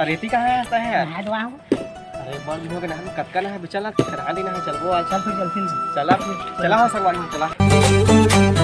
रेती कहाँ है ऐसा है यार? अरे बंद हो गया हम कब का ना है चला करा देना है चल वो आज चल फिर चला चला हो सरवानी चला।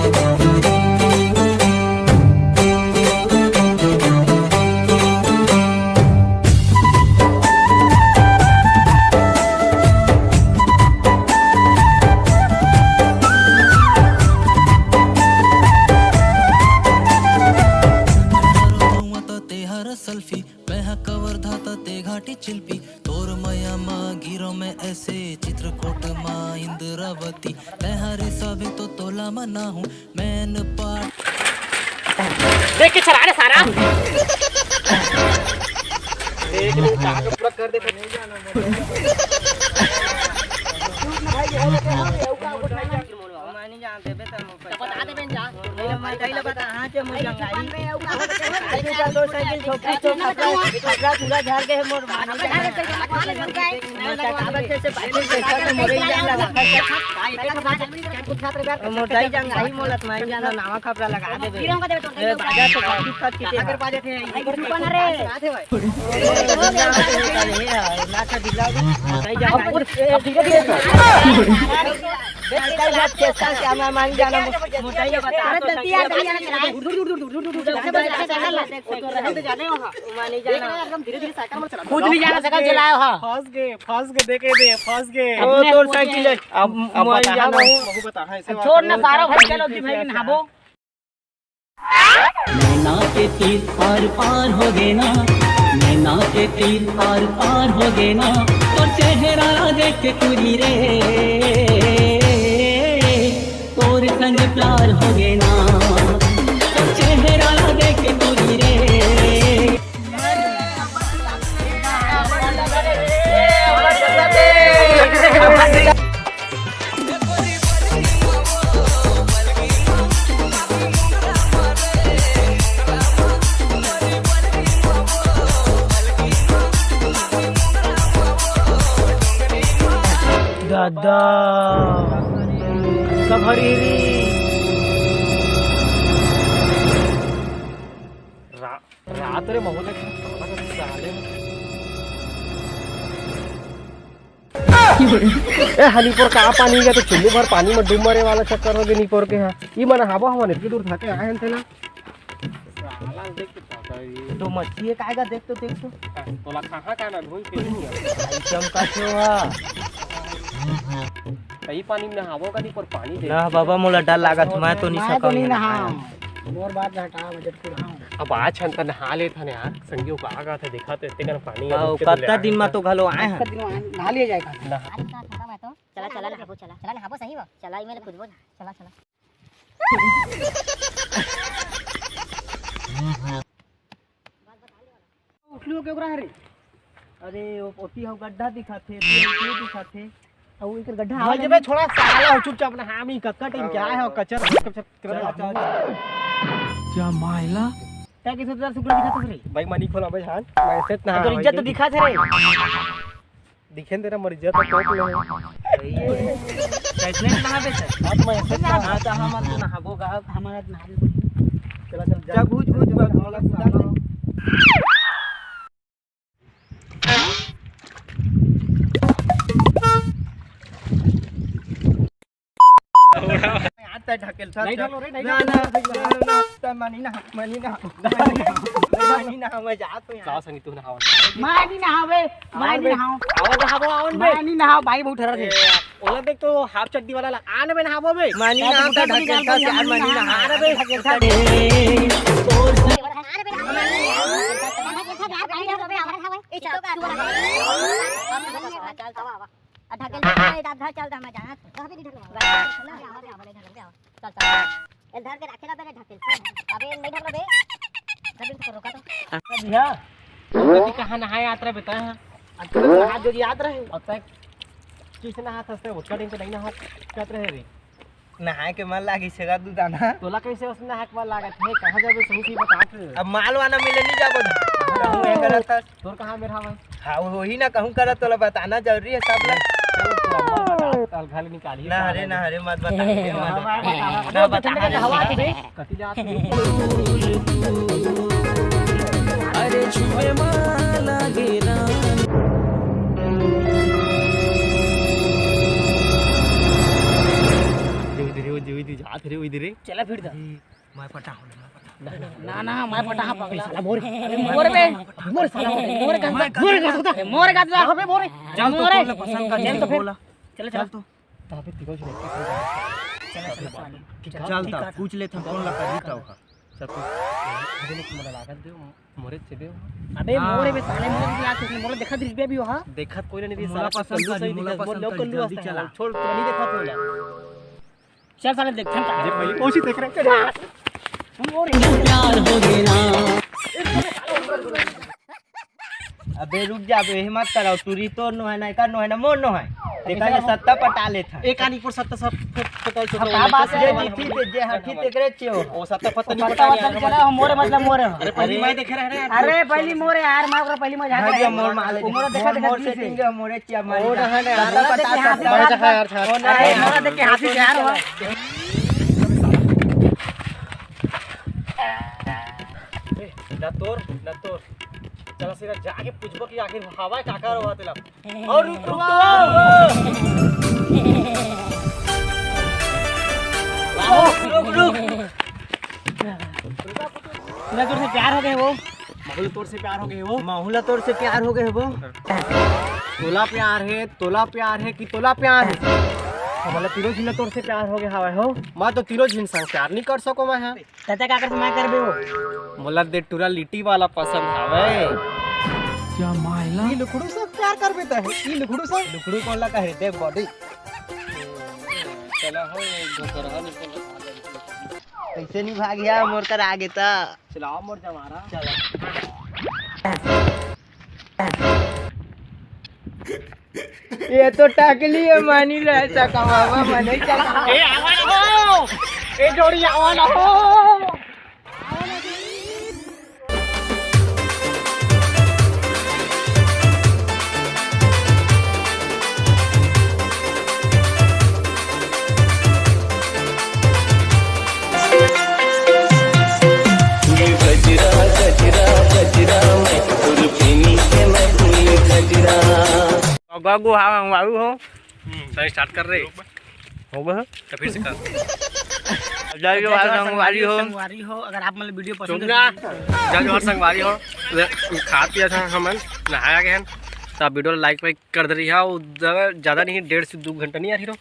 सेल्फी मैं कवर धाता ते घाटी चिल्पी तोर मया मा गिरो में ऐसे चित्रकूट मा इंद्रावती तहारी सभी तो तोला मना हूँ मैन पाट देख के चला रे सारा एक दिन का पूरा कर दे फिर नहीं जाना जानते बे बता दे बेन जा मैं कहीं बता हां के मुझे गंगाई साइकिल चल दो साइकिल छोकरी तो खपरा पूरा झाड़ के मोर मानी से बाइक से तो मोरे जान लगा मोटाई जंगाई मोलत मैं जाना नावा खपरा लगा दे बे बाजार तो काफी खत के अगर बाजे थे कौन रे साथे भाई ना का दिला मोटाई जंगाई धीरे धीरे कई बात कैसा क्या मैं मान जाना मोटाई बता अरे जल्दी आ जाने हो मानी जाना एकदम धीरे-धीरे साइकिल में चला खुद नहीं जाना साइकिल चलाओ हां फंस गए देखे दे फंस गए वो तोर साइकिल है अब मैं जाना बहु बता है ऐसे छोड़ ना सारा भाई चलो जी भाई नहाबो नैना के तीर पार पार हो गए ना नैना के तीर पार पार हो गए ना तो चेहरा देख के तुरी रे तोर संग प्यार हो गए ना तो चेहरा देख के तुरी रे दादा सब हरी रात रे मोहल्ले ए हनीपुर का पानी गया तो चुल्लू भर पानी में डूब मरे वाला चक्कर हो गया नीपुर के यहाँ ये मन हवा हवा नहीं दूर था के आए थे ना तो मछली काएगा देख तो तोला कहाँ का ना घूम के नहीं चमका छुआ कई पानी में नहावो का नहीं पर पानी दे ना बाबा मोला डर लागत मैं तो नहीं सकता नहीं नहा मोर बात हटा बजट कुल हां अब आज छन त नहा ले था यार संगियो का आगा था देखा तो इतने पानी कत्ता दिन में तो घलो आए हैं नहा लिया जाएगा चला चला नहाबो चला नहाबो सही बा चला ई मेरे खुदबो चला चला उठलियो के ओकरा रे अरे वो ओती हम गड्ढा दिखाथे ये दिखाथे और इकर गड्ढा हां जबे छोड़ा साला चुपचाप ना हामी कक्का टाइम क्या है कचर क्या माइला क्या किसे तो शुक्र दिखाते रे भाई मनी खोला भाई हां मैं ना तो इज्जत तो दिखा थे रे दिखे तेरा मर इज्जत तो टोप ले कैसे नहा बे सर अब मैं ऐसे ना तो हम तो नहाबो का हमारा नहा चला चल जा भूज वाला साला आता ढकेल नहीं ढलो रे नहीं ना ना मानी ना मैं जात हूं का संगी तू नहावा मैं नहीं नहावे मैं नहीं नहाऊं आओ नहाबो आओ मैं नहीं नहाओ भाई बहुत ठहरा थे ओला देख तो हाफ चड्डी वाला आने में नहावो बे मानी ना का ढकेल का यार मानी ना अरे बे ढकेल था चल मैं जाना कभी नहीं चल चल इधर के रखेला पहले ढकेल अबे नहीं ढकला बे कभी तो रोका तो भैया तू कहां नहाए यात्रा बता है हाथ जो याद रहे अब तक किसने हाथ हंसते उसका टाइम पे नहीं नहा क्या रहे रे नहाए के मन लागी सेगा दू दाना तोला कैसे उसने नहाए के बाद लागत है कहां जाबे सही से बता के अब माल वाला मिले नहीं जाबो कहूं ए गलत तोर कहां मेरा भाई हां वही ना कहूं करत तोला बताना जरूरी है सब ला कल घर निकाली ना हरे मत बता ना बता हवा दे कति जात अरे छुए माला गिरा जीवी जात रे इधर चला फिर दा मैं पटा ना ना मैं पटा हा पगला साला मोर बे मोर साला मोर गाता अबे मोर चल तो पसंद कर चल तो फिर चल तो तापे तिको चल ता पूछ ले था कौन लगा दी का सब मुझे मला लागत दे मोरे से दे अबे मोर बे साले मोर की आंख मोर देखा दृश्य भी हो देखत कोई नहीं मोला पसंद कर मोला पसंद कर जल्दी चला छोड़ तो नहीं देखत होला चल साले देख थम जे पहले कोशिश देख रहे प्यार हो गेना अबे रुक जा बे हिम्मत कराओ तूरी तो नो है ना का नो है ना मोर नो है देखा ये सत्ता पटा ले था एक आनी पर सत्ता सब पता का बात है जीती ते जे हठी ते करे छियो ओ सत्ता पता नहीं पता पता चला मोर मतलब मोर अरे पहली मैं देख रहा है अरे पहली मोर यार मां को पहली मजा हां मोर माल मोर देखा मोर सेटिंग के मोरे चिया मारी ओ ना है सत्ता पटा मैं देखा यार था अरे मोर देख के हाथी यार हो ना तोर चला सीधा जाके पूछबो कि आखिर हवा काका रहा तेला और रुक पूरा तोर से प्यार हो गए वो माहौल तोर से प्यार हो गए वो माहौला तोर से प्यार हो गए वो तोला प्यार है कि तोला प्यार है मतलब तीनों झिन तोर से प्यार हो गया हवा हो मैं तो तीनों झिन संग प्यार नहीं कर सको मैं हां चाचा का कर मैं करबे वो मोला दे टूरा लिट्टी वाला पसंद हवे क्या मायला ई लुखड़ू से प्यार कर बेता है ई लुखड़ू से लुकड़ू कौन लगा है देख बॉडी चला हो दोसरा निकल कैसे नहीं भाग गया मोर कर आगे ता चलाओ मोर जमारा ये तो टाकली है मानी रहता कमावा मने चला ए आवाज हो ए जोड़ी आवाज हो बाबू हाँ बाबू हो सही स्टार्ट कर रहे होगा तो फिर से कर संगवारी हो संगवारी हो अगर आप मतलब वीडियो पसंद जज और संगवारी हो खा पिया था हमन नहाया गए तो आप वीडियो लाइक वाइक कर दे रही है ज़्यादा नहीं 1.5 से 2 घंटा नहीं आ रही हो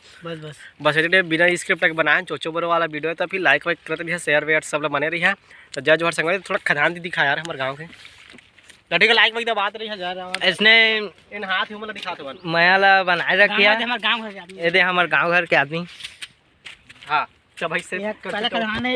बस ये बिना स्क्रिप्ट के बनाए चोचो बरो वाला वीडियो है तो फिर लाइक वाइक करते रही है शेयर वेयर सब लोग बने रही है तो जज और संगवारी थोड़ा खदान दी दिखा यार हमारे गाँव के लड़ी का लाइक वाइक दबात रही है इसने इन हाथ में दिखाते बन मायाला बनाए रखिया हमारे गांव घर के आदमी ये दे हमारे गांव घर के आदमी हाँ चल भाई से पहले खदान है